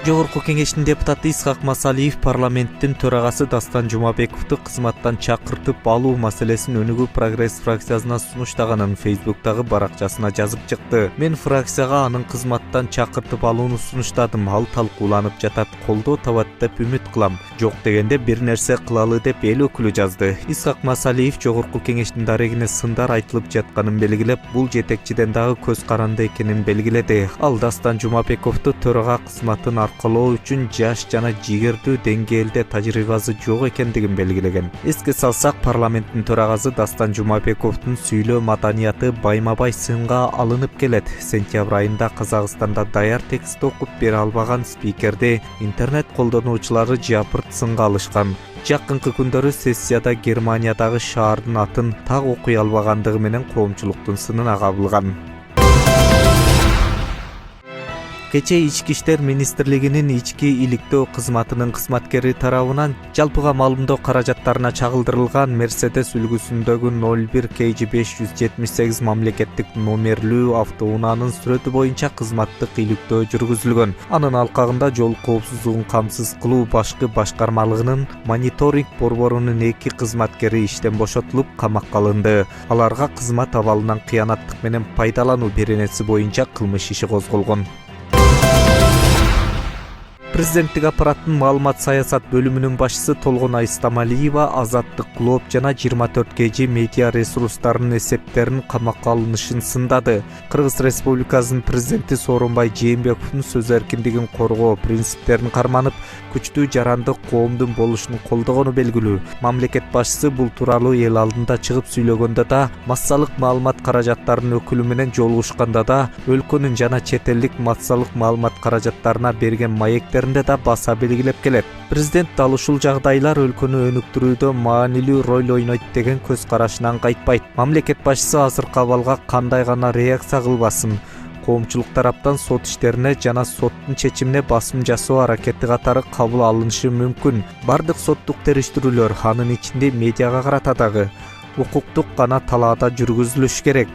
Жогорку кеңештин депутаты Исхак Масалиев парламенттин төрагасы Дастан Жумабековду кызматтан чакыртып алуу маселесин Өнүгүү Прогресс фракциясына сунуштаганын Фейсбуктагы баракчасына жазып чыкты. Мен фракцияга анын кызматтан чакыртып алууну сунуштадым. Ал талкууланып жатат, колдоо табат деп үмүт кылам. Жок дегенде бир нерсе кылалы деп эл өкүлү жазды. Исхак Масалиев жогорку кеңештин дарегине сындар айтылып жатканын белгилеп, бул жетекчиден дагы көз каранды экенин белгиледи. Ал Дастан Жумабековду төрага кызматын аркылоо үчүн жаш жана жигердүү деңгээлде тажрыйбасы жок экендигин белгилеген. Эске салсак, парламенттин төрагасы Дастан Жумабековдун сүйлөө маданияты байма-бай сынга алынып келет. Сентябрь айында Казакстанда даяр текст окуп бере албаган спикерди интернет колдонуучулары жапырт сынга алышкан. Жакынкы күндөрү сессияда Германиядагы шаардын атын так окуй албагандыгы менен коомчулуктун сынына кабылган. Кече Ички иштер министрлигинин ички иликтөө кызматынын кызматкери тарабынан жалпыга маалымдоо каражаттарына чагылдырылган Mercedes үлгүсүндөгү 01 KG578 мамлекеттик номерлүү автоунаанын сүрөтү боюнча кызматтык иликтөө жүргүзүлгөн. Анын алкагында жол коопсуздугун камсыз кылуу башкы башкармалыгынын мониторинг борборунун 2 кызматкери иштен бошотулуп, камакка алынды. Аларга кызмат абалынан кыянаттык менен пайдалануу беренеси боюнча кылмыш иши козголгон. Президенттик аппараттын маалымат саясат бөлүмүнүн башчысы Толгонай Стамалиева Азаттык Глоб жана 24 KG медиа ресурстарынын эсептерин камакка алынышын сындады. Кыргыз Республикасынын президенти Сооронбай Жээнбековдун сөз эркиндигин коргоо принциптерин карманып, күчтүү жарандык коомдун болушун колдогону белгилүү. Мамлекет башчысы бул тууралуу эл алдында чыгып сүйлөгөндө да, массалык маалымат каражаттарынын өкүлү менен жолугушканда да, өлкөнүн жана чет элдик массалык маалымат каражаттарына берген маектер да баса белгилеп келет. Президент дал ушул жагдайлар өлкөнү өнүктүрүүдө маанилүү роль ойнойт деген көз карашынан кайтпайт. Мамлекет башчысы азыркы абалга кандай гана реакция кылбасын, коомчулук тараптан сот иштерине жана соттун чечимине басым жасоо аракети катары кабыл алынышы мүмкүн. Бардык соттук териштирүүлөр, анын ичинде медиага карата дагы, укуктук гана талаада жүргүзүлүш керек.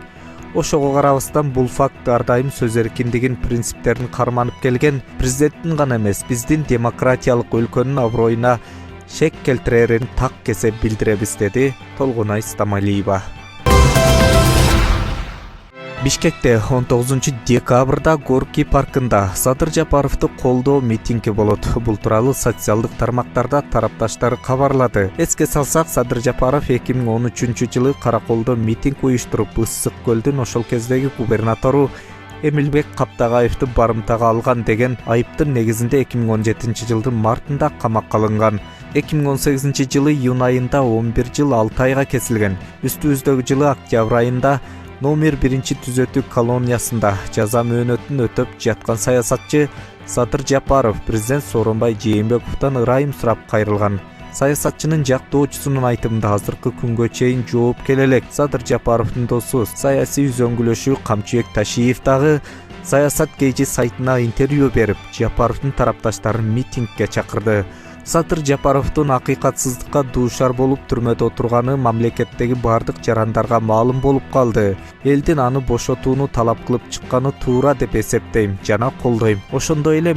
Ошого карабастан бул факт ар дайым сөз эркиндигин принциптерин карманып келген президенттин гана эмес, биздин демократиялык өлкөнүн аброюна шек келтирерин так кесеп билдиребиз, деди Толгонай Стамалиева. Бишкекте 19 декабрда Горки паркында Садыр Жапаровду колдоо митинги болот. Бул тууралуу социалдык тармактарда тарапташтар кабарлады. Эске салсак, Садыр Жапаров 2013 жылы Караколдо митинг уюштуруп, Ысык көлдүн ошол кездеги губернатору Эмилбек Каптагаевди барымтага алган деген айыптын негизинде 2017 жылдын мартында камакка алынган. 2018 жылы июнь айында 11 жыл 6 айга кесилген. Үстүбүздөгү жылы октябрь айында номер 1 түзөтүү колониясында жаза мөөнөтүн өтөп жаткан саясатчы Садыр Жапаров президент Сооронбай Жээнбековдон ырайым сурап кайрылган. Саясатчынын жактоочусунун айтымында азыркы күнгө чейин жооп келе элек. Садыр Жапаровдун досу, саясий үзөңгүлөшү Камчыбек Ташиев дагы Саясат KG сайтына интервью берип, Жапаровдун тарапташтарын митингге чакырды. Садыр Жапаровдун акыйкатсыздыкка дуушар болуп түрмөдө отурганы мамлекеттеги бардык жарандарга маалым болуп калды. Элдин аны бошотууну талап кылып чыкканы туура деп эсептейм жана колдойм. Ошондой эле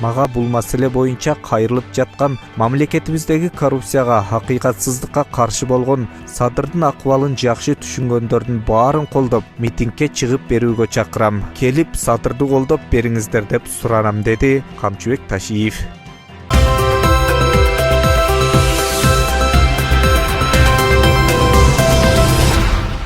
мага бул маселе боюнча кайрылып жаткан мамлекетибиздеги коррупцияга, акыйкатсыздыкка каршы болгон Садырдын акыбалын жакшы түшүнгөндөрдүн баарын колдоп, митингге чыгып берүүгө чакырам. Келип Садырды колдоп бериңиздер деп суранам, деди Камчыбек Ташиев.